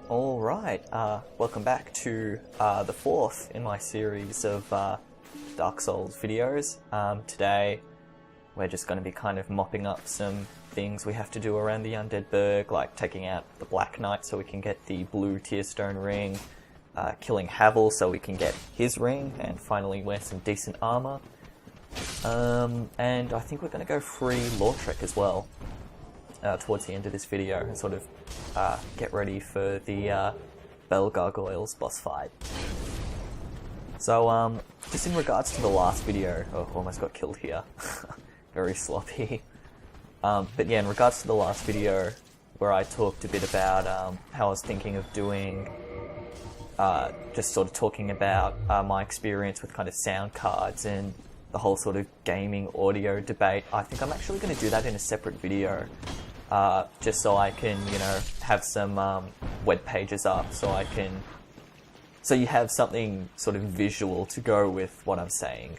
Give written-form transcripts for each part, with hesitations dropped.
Alright, welcome back to the fourth in my series of Dark Souls videos. Today we're just going to be kind of mopping up some things we have to do around the Undead Burg, like taking out the Black Knight so we can get the blue Tearstone ring, killing Havel so we can get his ring, and finally wear some decent armor. And I think we're going to go free Lautrec as well. Towards the end of this video and sort of get ready for the Bell Gargoyles boss fight. So just in regards to the last video, almost got killed here, very sloppy. But yeah, in regards to the last video where I talked a bit about how I was thinking of doing, just sort of talking about my experience with kind of sound cards and the whole sort of gaming audio debate, I think I'm actually going to do that in a separate video. Just so I can, you know, have some web pages up, so you have something sort of visual to go with what I'm saying.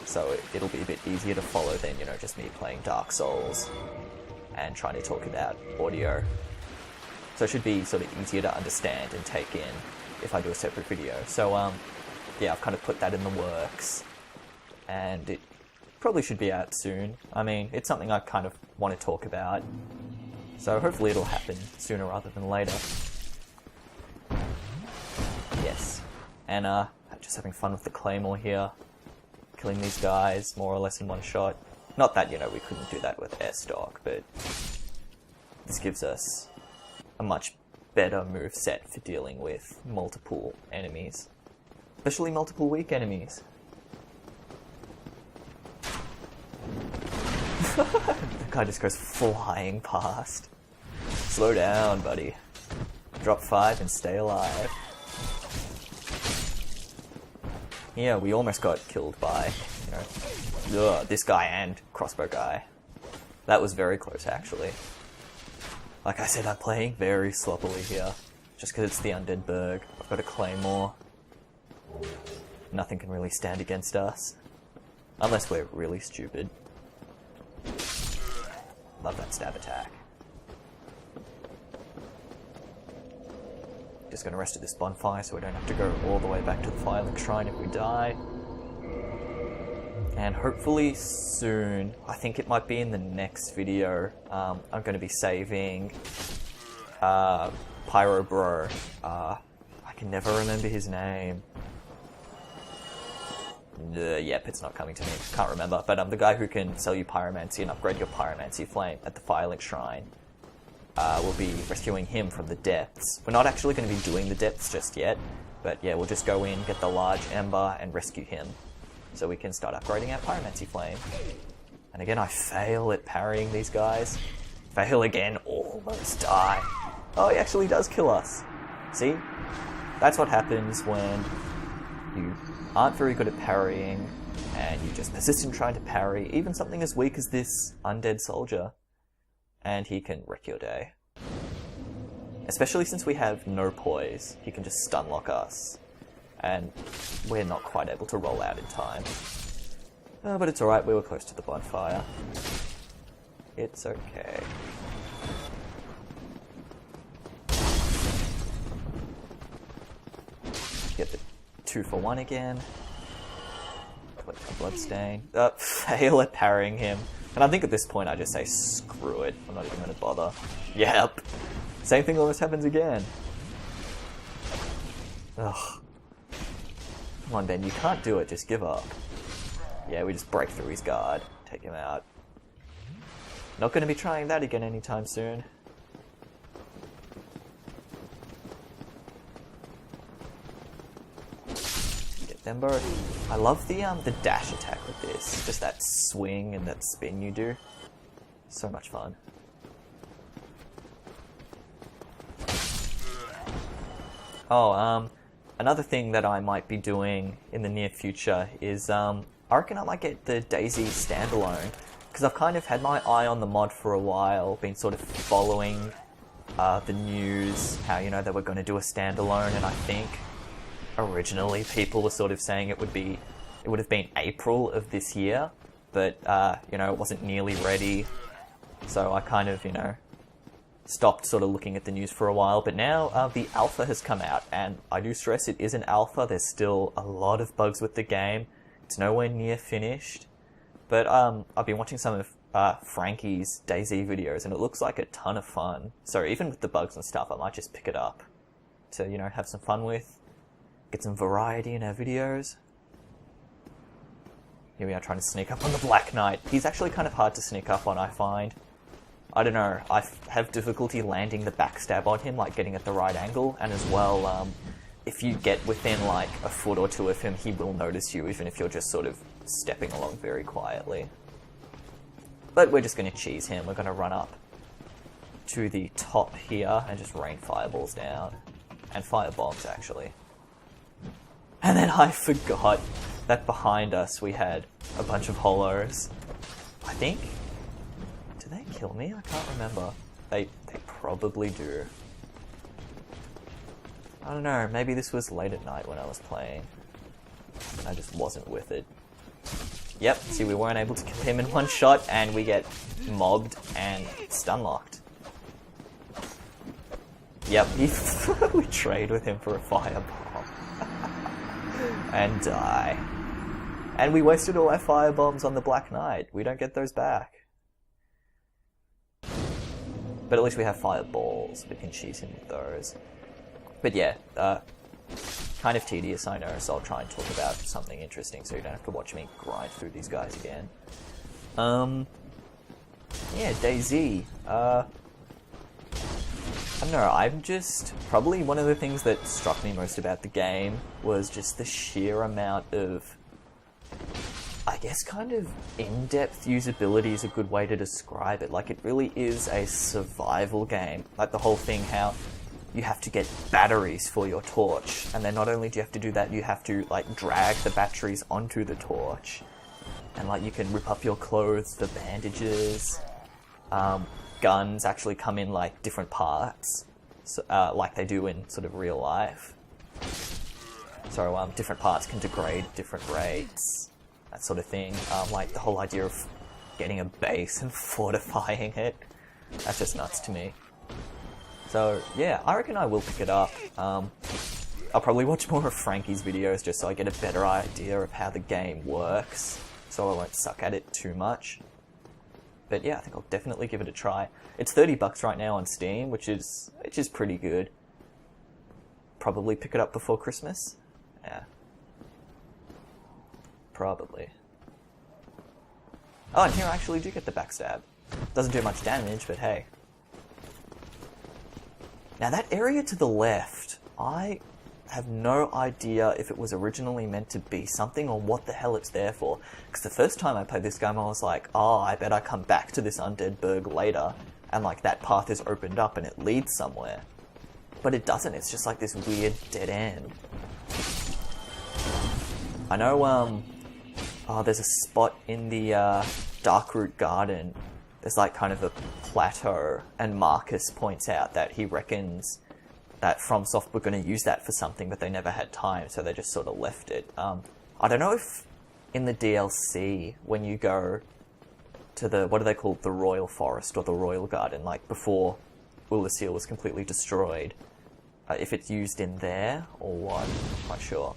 So it'll be a bit easier to follow than, you know, just me playing Dark Souls and trying to talk about audio. So it should be sort of easier to understand and take in if I do a separate video. So yeah, I've kind of put that in the works, and it probably should be out soon. I mean, it's something I kind of want to talk about, so hopefully it'll happen sooner rather than later. Yes. And just having fun with the Claymore here. Killing these guys more or less in one shot. Not that, you know, we couldn't do that with air stock, but this gives us a much better move set for dealing with multiple enemies. Especially multiple weak enemies. The guy just goes flying past. Slow down, buddy. Drop 5 and stay alive. Yeah, we almost got killed by, you know, this guy and crossbow guy. That was very close, actually. Like I said, I'm playing very sloppily here. Just because it's the Undead Burg. I've got a Claymore. Nothing can really stand against us. Unless we're really stupid. Love that stab attack. Just gonna rest at this bonfire so we don't have to go all the way back to the Firelink Shrine if we die. And hopefully soon, I think it might be in the next video, I'm gonna be saving Pyro Bro. I can never remember his name. Yep, it's not coming to me. Can't remember. But the guy who can sell you pyromancy and upgrade your pyromancy flame at the Firelink Shrine. We'll be rescuing him from the depths. We're not actually going to be doing the depths just yet, but yeah, we'll just go in, get the large ember, and rescue him, so we can start upgrading our pyromancy flame. And again, I fail at parrying these guys. Fail again, almost die. Oh, he actually does kill us. See? That's what happens when you aren't very good at parrying, and you just persist in trying to parry even something as weak as this undead soldier, and he can wreck your day. Especially since we have no poise, he can just stun lock us, and we're not quite able to roll out in time. But it's alright, we were close to the bonfire. It's okay. Get the 2 for 1 again. Collect the bloodstain. Fail at parrying him. And I think at this point I just say screw it. I'm not even going to bother. Yep. Same thing almost happens again. Ugh. Come on, Ben, you can't do it. Just give up. Yeah, we just break through his guard. Take him out. Not going to be trying that again anytime soon. Them both. I love the dash attack with this. Just that swing and that spin you do. So much fun. Oh, another thing that I might be doing in the near future is I reckon I might get the Daisy standalone, because I've kind of had my eye on the mod for a while, been sort of following the news, how, you know, they were going to do a standalone, and I think originally people were sort of saying it would have been April of this year, but you know, it wasn't nearly ready, so I kind of, you know, stopped sort of looking at the news for a while, but now the alpha has come out, and I do stress it is an alpha. There's still a lot of bugs with the game. It's nowhere near finished. But I've been watching some of Frankie's DayZ videos, and it looks like a ton of fun. So even with the bugs and stuff, I might just pick it up to, you know, have some fun with, get some variety in our videos. Here we are trying to sneak up on the Black Knight. He's actually kind of hard to sneak up on, I find. I don't know, I have difficulty landing the backstab on him, like getting at the right angle, and as well, if you get within like a foot or two of him, he will notice you, even if you're just sort of stepping along very quietly. But we're just going to cheese him. We're going to run up to the top here and just rain fireballs down. And fire bombs, actually. And then I forgot that behind us we had a bunch of hollows. I think... Did they kill me? I can't remember. They probably do. I don't know, maybe this was late at night when I was playing. I just wasn't with it. Yep, see, we weren't able to kill him in one shot, and we get mobbed and stun locked. Yep, we trade with him for a firebomb. And die. And we wasted all our firebombs on the Black Knight. We don't get those back. But at least we have fireballs. We can cheese him with those. But yeah, kind of tedious, I know, so I'll try and talk about something interesting so you don't have to watch me grind through these guys again. Yeah, DayZ. I don't know, I'm just... Probably one of the things that struck me most about the game was just the sheer amount of... I guess kind of in-depth usability is a good way to describe it. Like, it really is a survival game. Like, the whole thing how you have to get batteries for your torch, and then not only do you have to do that, you have to, like, drag the batteries onto the torch. And, like, you can rip up your clothes, the bandages. Guns actually come in, like, different parts, so, like they do in sort of real life. So, different parts can degrade at different rates. That sort of thing. Like the whole idea of getting a base and fortifying it. That's just nuts to me. So yeah, I reckon I will pick it up. I'll probably watch more of Frankie's videos just so I get a better idea of how the game works, so I won't suck at it too much. But yeah, I think I'll definitely give it a try. It's $30 right now on Steam, which is pretty good. Probably pick it up before Christmas. Yeah. Probably. Oh, and here I actually do get the backstab. Doesn't do much damage, but hey. Now that area to the left, I have no idea if it was originally meant to be something or what the hell it's there for. Because the first time I played this game, I was like, oh, I bet I come back to this Undead Burg later, and like that path is opened up and it leads somewhere. But it doesn't, it's just like this weird dead end. I know, there's a spot in the Darkroot Garden. There's like kind of a plateau, and Marcus points out that he reckons that FromSoft were going to use that for something, but they never had time, so they just sort of left it. I don't know if in the DLC, when you go to the, what do they call it, the Royal Forest or the Royal Garden, like before Ulyssil was completely destroyed, if it's used in there or what, I'm not sure.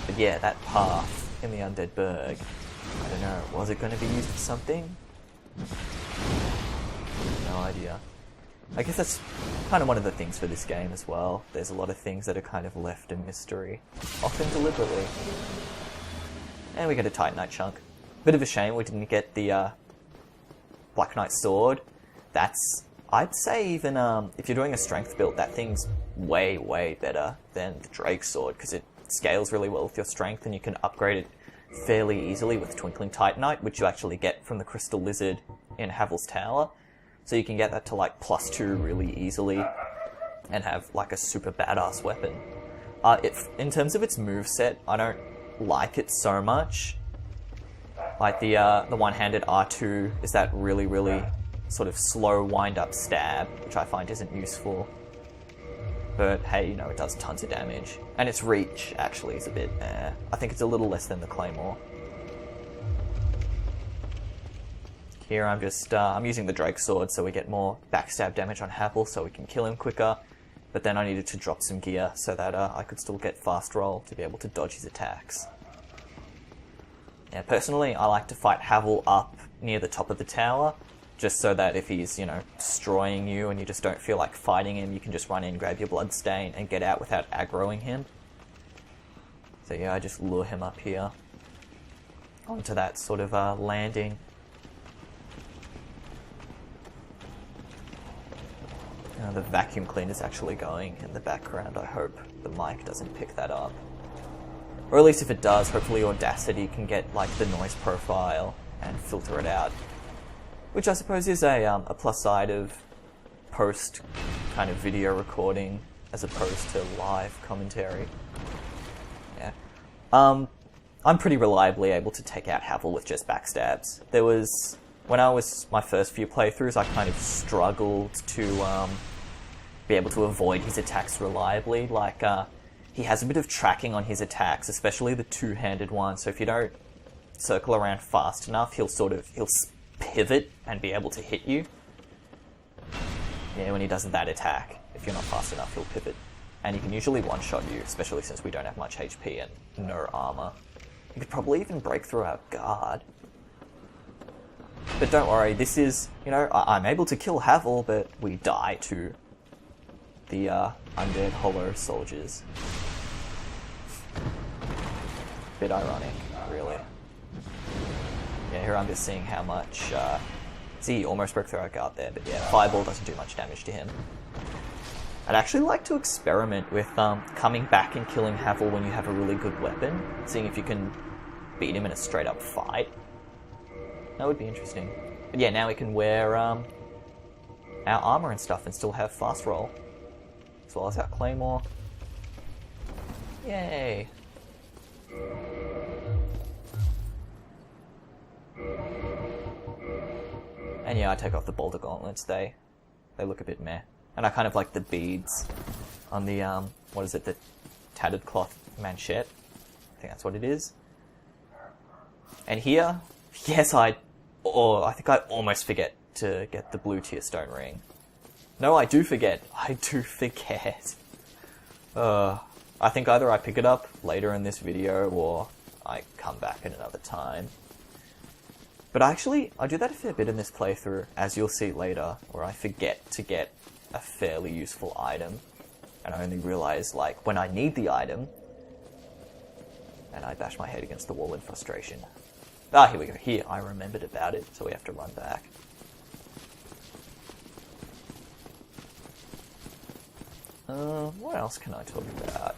But yeah, that path in the Undead Burg, I don't know, was it going to be used for something? No idea. I guess that's kind of one of the things for this game as well. There's a lot of things that are kind of left a mystery, often deliberately. And we get a Titanite chunk. Bit of a shame we didn't get the Black Knight sword. That's, I'd say even if you're doing a strength build, that thing's way, way better than the Drake sword, because it scales really well with your strength, and you can upgrade it fairly easily with Twinkling Titanite, which you actually get from the Crystal Lizard in Havel's Tower. So you can get that to like +2 really easily and have like a super badass weapon. In terms of its moveset, I don't like it so much. Like the one-handed R2 is that really, really sort of slow wind-up stab, which I find isn't useful. But hey, you know, it does tons of damage. And its reach, actually, is a bit, I think it's a little less than the Claymore. Here I'm just, I'm using the Drake Sword so we get more backstab damage on Havel so we can kill him quicker. But then I needed to drop some gear so that I could still get fast roll to be able to dodge his attacks. Yeah, personally I like to fight Havel up near the top of the tower, just so that if he's, you know, destroying you and you just don't feel like fighting him, you can just run in, grab your bloodstain, and get out without aggroing him. So yeah, I just lure him up here onto that sort of landing. The vacuum cleaner's actually going in the background. I hope the mic doesn't pick that up. Or at least if it does, hopefully Audacity can get like the noise profile and filter it out. Which I suppose is a plus side of post kind of video recording as opposed to live commentary. Yeah. I'm pretty reliably able to take out Havel with just backstabs. There was, when I was my first few playthroughs, I kind of struggled to be able to avoid his attacks reliably. Like, he has a bit of tracking on his attacks, especially the two-handed ones, so if you don't circle around fast enough, he'll pivot and be able to hit you. Yeah, when he does that attack, if you're not fast enough, he'll pivot. And he can usually one-shot you, especially since we don't have much HP and no armor. He could probably even break through our guard. But don't worry, this is, you know, I'm able to kill Havel, but we die to the undead hollow soldiers. Bit ironic, really. Yeah, here I'm just seeing how much... see, he almost broke through our guard there, but yeah, Fireball doesn't do much damage to him. I'd actually like to experiment with coming back and killing Havel when you have a really good weapon, seeing if you can beat him in a straight-up fight. That would be interesting. But yeah, now we can wear our armor and stuff and still have fast roll, as well as our claymore. Yay! And yeah, I take off the boulder gauntlets. They look a bit meh. And I kind of like the beads on the, what is it, the tattered cloth manchette. I think that's what it is. And here, yes, I think I almost forget to get the blue tier stone ring. No, I do forget. I do forget. I think either I pick it up later in this video or I come back at another time. But I do that a fair bit in this playthrough, as you'll see later, where I forget to get a fairly useful item, and I only realize, like, when I need the item, and I bash my head against the wall in frustration. Ah, here we go. Here, I remembered about it, so we have to run back. What else can I talk about?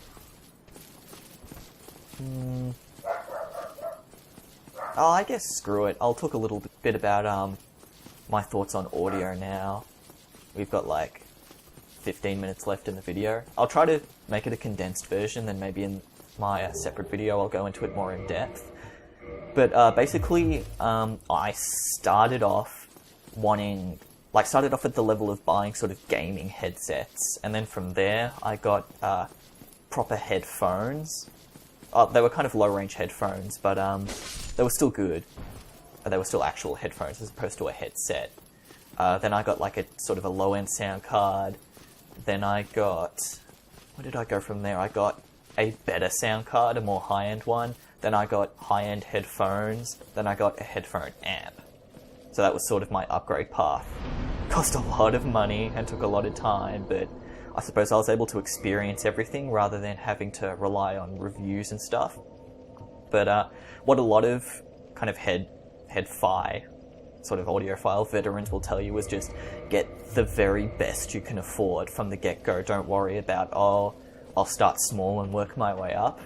Oh, I guess screw it. I'll talk a little bit about my thoughts on audio now. We've got like 15 minutes left in the video. I'll try to make it a condensed version, then maybe in my separate video I'll go into it more in depth. But basically, I started off at the level of buying sort of gaming headsets, and then from there I got proper headphones. They were kind of low-range headphones, but they were still good. They were still actual headphones as opposed to a headset. Then I got like a sort of a low-end sound card. Then I got... Where did I go from there? I got a better sound card, a more high-end one. Then I got high-end headphones. Then I got a headphone amp. So that was sort of my upgrade path. Cost a lot of money and took a lot of time, but I suppose I was able to experience everything rather than having to rely on reviews and stuff. But what a lot of kind of head-fi sort of audiophile veterans will tell you is just get the very best you can afford from the get-go. Don't worry about, oh, I'll start small and work my way up,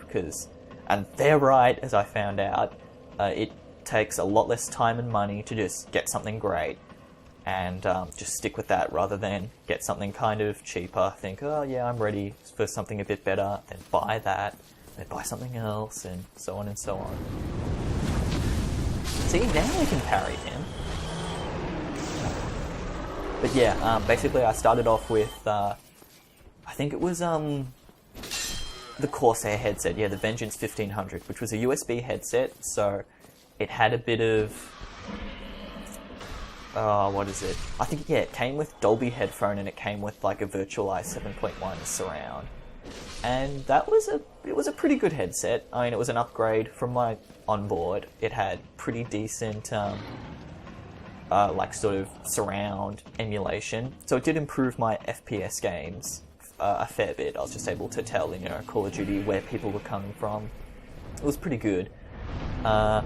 and they're right, as I found out. It takes a lot less time and money to just get something great and just stick with that rather than get something kind of cheaper, think, oh yeah, I'm ready for something a bit better, then buy that, then buy something else, and so on and so on. See, now we can parry him. But yeah, basically I started off with, I think it was the Corsair headset, yeah, the Vengeance 1500, which was a USB headset, so it had a bit of what is it? I think, yeah, it came with Dolby headphone and it came with like a virtualized 7.1 surround. And it was a pretty good headset. I mean, it was an upgrade from my onboard. It had pretty decent, like sort of surround emulation. So it did improve my FPS games a fair bit. I was just able to tell in, Call of Duty where people were coming from. It was pretty good. But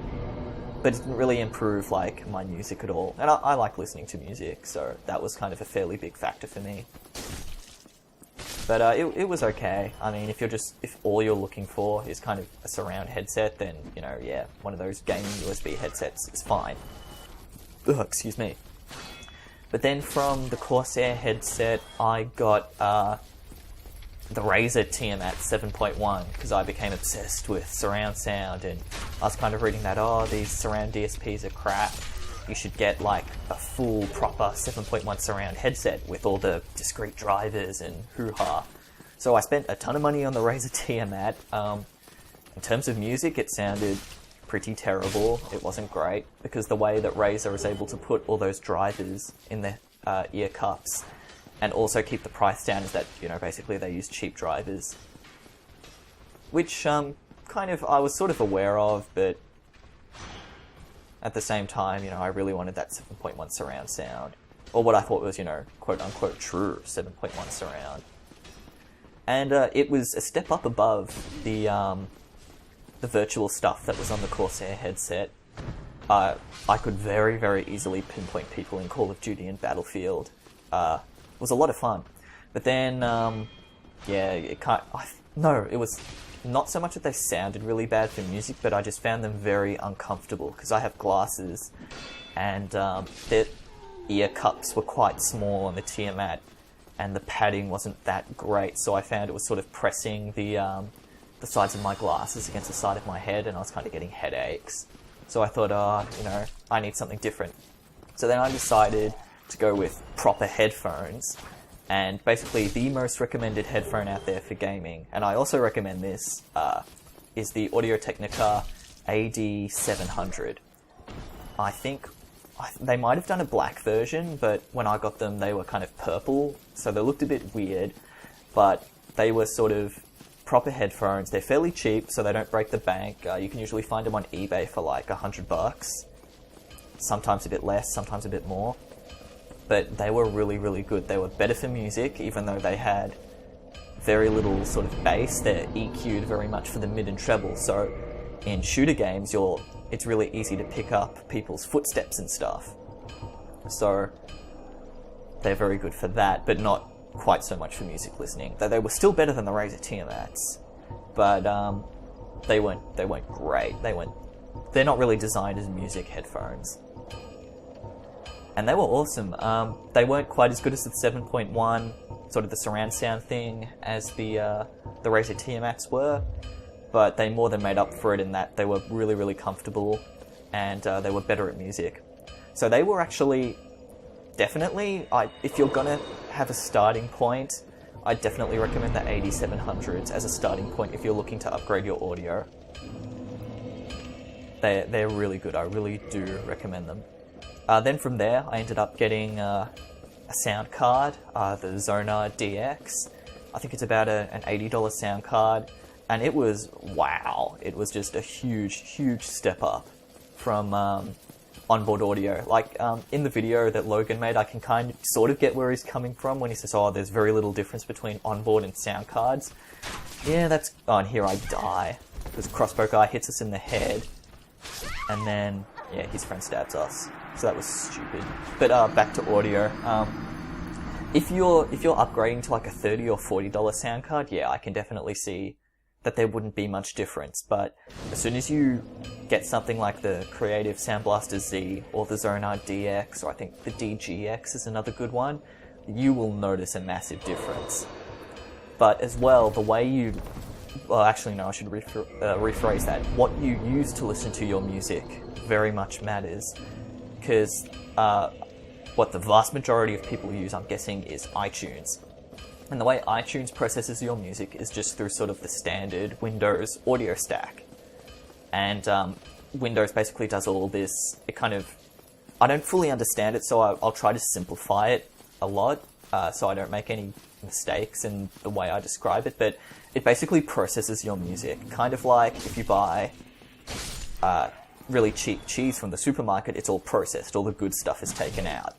it didn't really improve like my music at all. And I like listening to music, so that was kind of a fairly big factor for me. But it was okay. I mean, if all you're looking for is kind of a surround headset, then, yeah, one of those gaming USB headsets is fine. Ugh, excuse me. But then from the Corsair headset, I got the Razer Tiamat 7.1 because I became obsessed with surround sound, and I was kind of reading that, these surround DSPs are crap. You should get like a full proper 7.1 surround headset with all the discrete drivers and hoo-ha. So I spent a ton of money on the Razer Tiamat. In terms of music, it sounded pretty terrible. It wasn't great because the way that Razer is able to put all those drivers in their ear cups and also keep the price down is that, basically they use cheap drivers. Which, kind of, I was sort of aware of, but at the same time, I really wanted that 7.1 surround sound. Or what I thought was, quote-unquote true 7.1 surround. And it was a step up above the virtual stuff that was on the Corsair headset. I could very, very easily pinpoint people in Call of Duty and Battlefield. It was a lot of fun. But then, it was not so much that they sounded really bad for music, but I just found them very uncomfortable because I have glasses and their ear cups were quite small on the Tiamat and the padding wasn't that great, so I found it was sort of pressing the sides of my glasses against the side of my head, and I was kind of getting headaches. So I thought, I need something different. So then I decided to go with proper headphones, and basically the most recommended headphone out there for gaming, and I also recommend this, is the Audio-Technica AD700. I think they might have done a black version, but when I got them they were kind of purple, so they looked a bit weird, but they were sort of proper headphones. They're fairly cheap, so they don't break the bank. You can usually find them on eBay for like $100, sometimes a bit less, sometimes a bit more. But they were really, really good. They were better for music, even though they had very little sort of bass. They're EQ'd very much for the mid and treble, so in shooter games, it's really easy to pick up people's footsteps and stuff. So they're very good for that, but not quite so much for music listening. Though they were still better than the Razer Tiamats, but they weren't great. They're not really designed as music headphones. And they were awesome. They weren't quite as good as the 7.1, sort of the surround sound thing, as the Razer Tiamats were, but they more than made up for it in that they were really, really comfortable, and they were better at music. So they were actually, definitely, if you're gonna have a starting point, I definitely recommend the AD700s as a starting point if you're looking to upgrade your audio. They're really good. I really do recommend them. Then from there, I ended up getting a sound card, the Zonar DX. I think it's about an $80 sound card, and it was, wow, it was just a huge, huge step up from onboard audio. Like, in the video that Logan made, I can sort of get where he's coming from when he says, there's very little difference between onboard and sound cards. Yeah, and here I die, because Crossbow Guy hits us in the head, and then, yeah, his friend stabs us. So that was stupid. But back to audio. If you're upgrading to like a $30 or $40 sound card, yeah, I can definitely see that there wouldn't be much difference. But as soon as you get something like the Creative Sound Blaster Z or the Zonar DX, or I think the DGX is another good one, you will notice a massive difference. But as well, the way actually no, I should rephrase that. What you use to listen to your music very much matters. Because what the vast majority of people use, I'm guessing, is iTunes. And the way iTunes processes your music is just through sort of the standard Windows audio stack. And Windows basically does all this, it kind of I don't fully understand it, so I'll try to simplify it a lot, so I don't make any mistakes in the way I describe it, but it basically processes your music. Kind of like if you buy really cheap cheese from the supermarket, it's all processed, all the good stuff is taken out.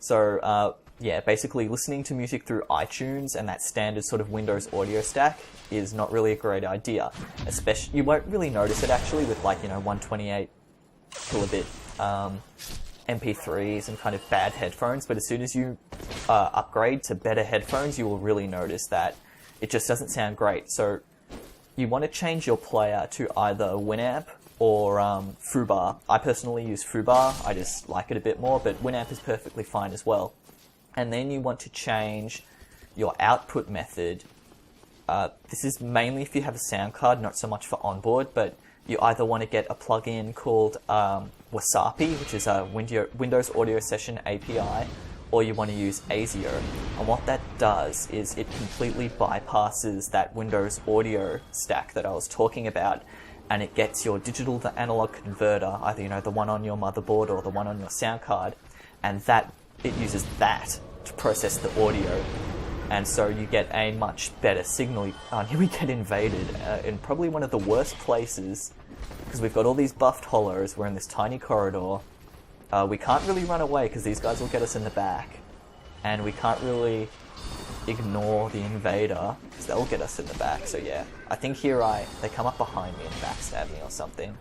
So, yeah, basically listening to music through iTunes and that standard sort of Windows audio stack is not really a great idea. Especially, you won't really notice it actually with 128 kilobit MP3s and kind of bad headphones, but as soon as you upgrade to better headphones, you will really notice that it just doesn't sound great. So you want to change your player to either Winamp or Foobar. I personally use Foobar, I just like it a bit more, but Winamp is perfectly fine as well. And then you want to change your output method. This is mainly if you have a sound card, not so much for onboard, but you either want to get a plugin called Wasapi, which is a Windows Audio Session API, or you want to use ASIO. And what that does is it completely bypasses that Windows audio stack that I was talking about, and it gets your digital to analog converter, either the one on your motherboard or the one on your sound card, and it uses that to process the audio. And so you get a much better signal. Here we get invaded in probably one of the worst places, because we've got all these buffed hollows, we're in this tiny corridor. We can't really run away because these guys will get us in the back, and we can't really ignore the invader because they'll get us in the back. So yeah, I think here they come up behind me and backstab me or something.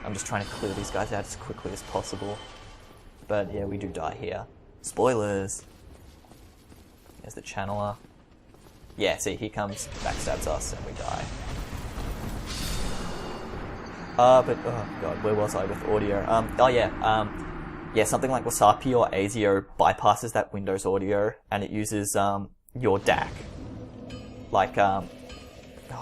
I'm just trying to clear these guys out as quickly as possible. But yeah, we do die here. Spoilers! There's the channeler. Yeah, see, he comes, backstabs us, and we die. But, oh god, where was I with audio? Yeah, something like Wasapi or ASIO bypasses that Windows audio, and it uses, your DAC. I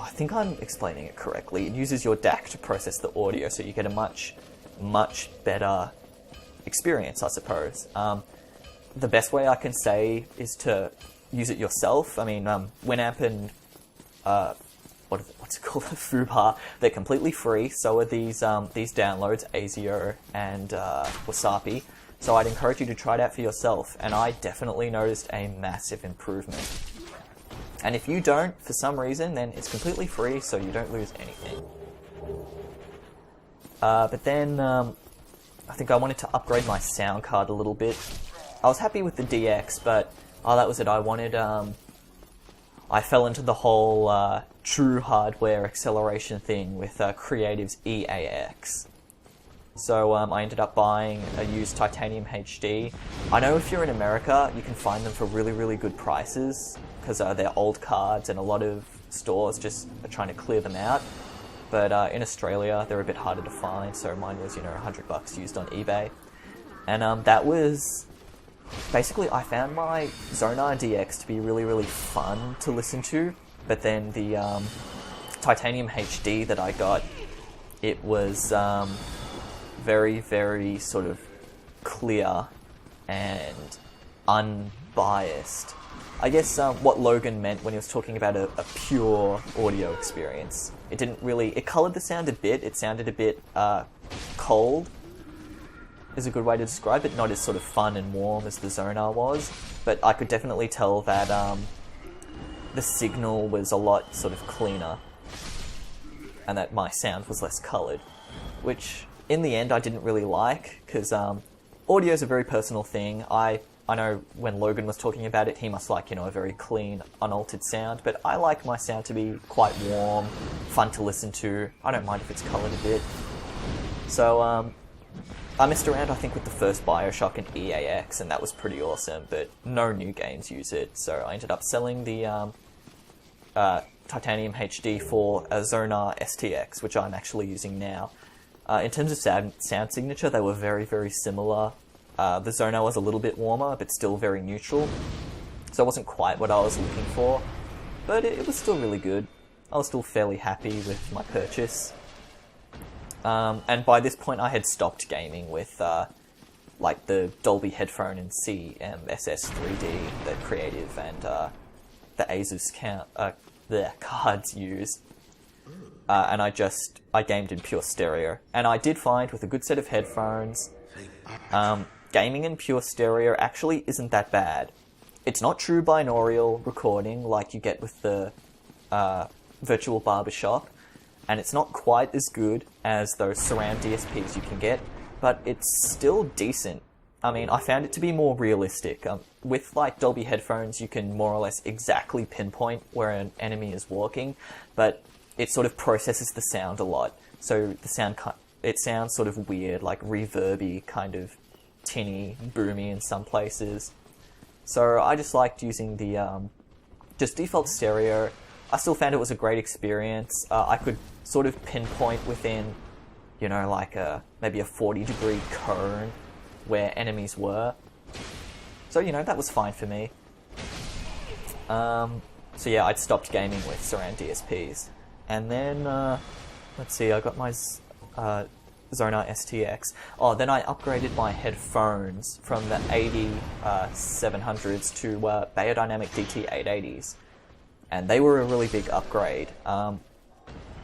think I'm explaining it correctly. It uses your DAC to process the audio, so you get a much, much better experience, I suppose. The best way I can say is to use it yourself. I mean, Winamp and what's it called, Foobar, they're completely free. So are these downloads, ASIO and Wasapi. So I'd encourage you to try it out for yourself. And I definitely noticed a massive improvement. And if you don't, for some reason, then it's completely free, so you don't lose anything. But then I think I wanted to upgrade my sound card a little bit. I was happy with the DX, but that was it. I fell into the whole true hardware acceleration thing with Creative's EAX. So I ended up buying a used Titanium HD. I know if you're in America, you can find them for really, really good prices, because they're old cards and a lot of stores just are trying to clear them out. But in Australia, they're a bit harder to find, so mine was, $100 used on eBay. And that was... Basically, I found my Zonar DX to be really, really fun to listen to, but then the Titanium HD that I got, it was very, very sort of clear and unbiased. I guess what Logan meant when he was talking about a pure audio experience. It coloured the sound a bit, it sounded a bit cold, is a good way to describe it, not as sort of fun and warm as the Zonar was, but I could definitely tell that the signal was a lot sort of cleaner, and that my sound was less coloured, which in the end I didn't really like, because audio is a very personal thing. I know when Logan was talking about it, he must like, a very clean, unaltered sound, but I like my sound to be quite warm, fun to listen to. I don't mind if it's coloured a bit. So, I messed around, I think, with the first Bioshock and EAX, and that was pretty awesome, but no new games use it, so I ended up selling the Titanium HD for a Zonar STX, which I'm actually using now. In terms of sound signature, they were very, very similar. The Zonar was a little bit warmer, but still very neutral, so it wasn't quite what I was looking for, but it was still really good. I was still fairly happy with my purchase. And by this point I had stopped gaming with like the Dolby headphone and CMSS 3D that Creative and the Asus cards use. And I gamed in pure stereo. And I did find with a good set of headphones Gaming in pure stereo actually isn't that bad. It's not true binaural recording like you get with the virtual barbershop, and it's not quite as good as those surround DSPs you can get, but it's still decent. I mean, I found it to be more realistic. With like Dolby headphones, you can more or less exactly pinpoint where an enemy is walking, but it sort of processes the sound a lot. So it sounds sort of weird, like reverby, kind of tinny, boomy in some places. So I just liked using the just default stereo. I still found it was a great experience. I could sort of pinpoint within, you know, like maybe a 40-degree cone where enemies were. So, you know, that was fine for me. So yeah, I'd stopped gaming with surround DSPs. And then, let's see, I got my Zonar STX. Oh, then I upgraded my headphones from the 700s to Beyerdynamic DT880s. And they were a really big upgrade.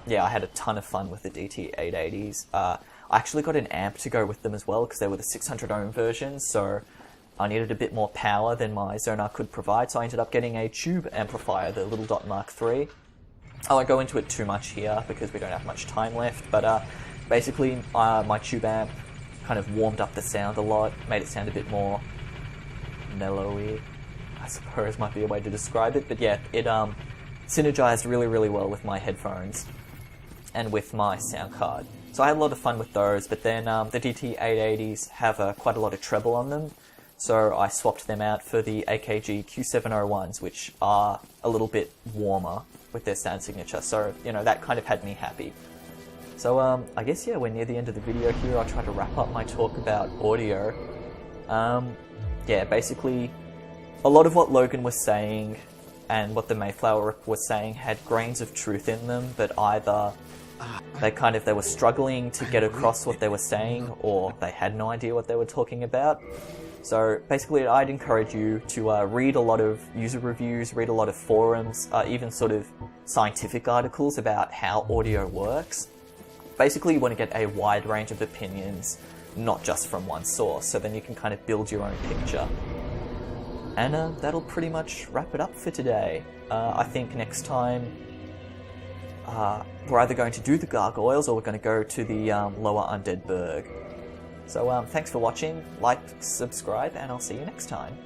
Yeah, I had a ton of fun with the DT880s. I actually got an amp to go with them as well, because they were the 600 ohm versions, so I needed a bit more power than my Zonar could provide, so I ended up getting a tube amplifier, the Little Dot Mark III. I won't go into it too much here, because we don't have much time left, but basically my tube amp kind of warmed up the sound a lot, made it sound a bit more mellowy, I suppose might be a way to describe it, but yeah, it synergized really, really well with my headphones and with my sound card. So I had a lot of fun with those, but then the DT880s have quite a lot of treble on them, so I swapped them out for the AKG Q701s, which are a little bit warmer with their sound signature, so, you know, that kind of had me happy. So, I guess, yeah, we're near the end of the video here. I'll try to wrap up my talk about audio. Yeah, basically, a lot of what Logan was saying and what the Mayflower was saying had grains of truth in them, but either they were struggling to get across what they were saying, or they had no idea what they were talking about. So basically, I'd encourage you to read a lot of user reviews, read a lot of forums, even sort of scientific articles about how audio works. Basically, you want to get a wide range of opinions, not just from one source, so then you can kind of build your own picture. And that'll pretty much wrap it up for today. I think next time we're either going to do the gargoyles or we're going to go to the lower Undead Burg. So thanks for watching, like, subscribe, and I'll see you next time.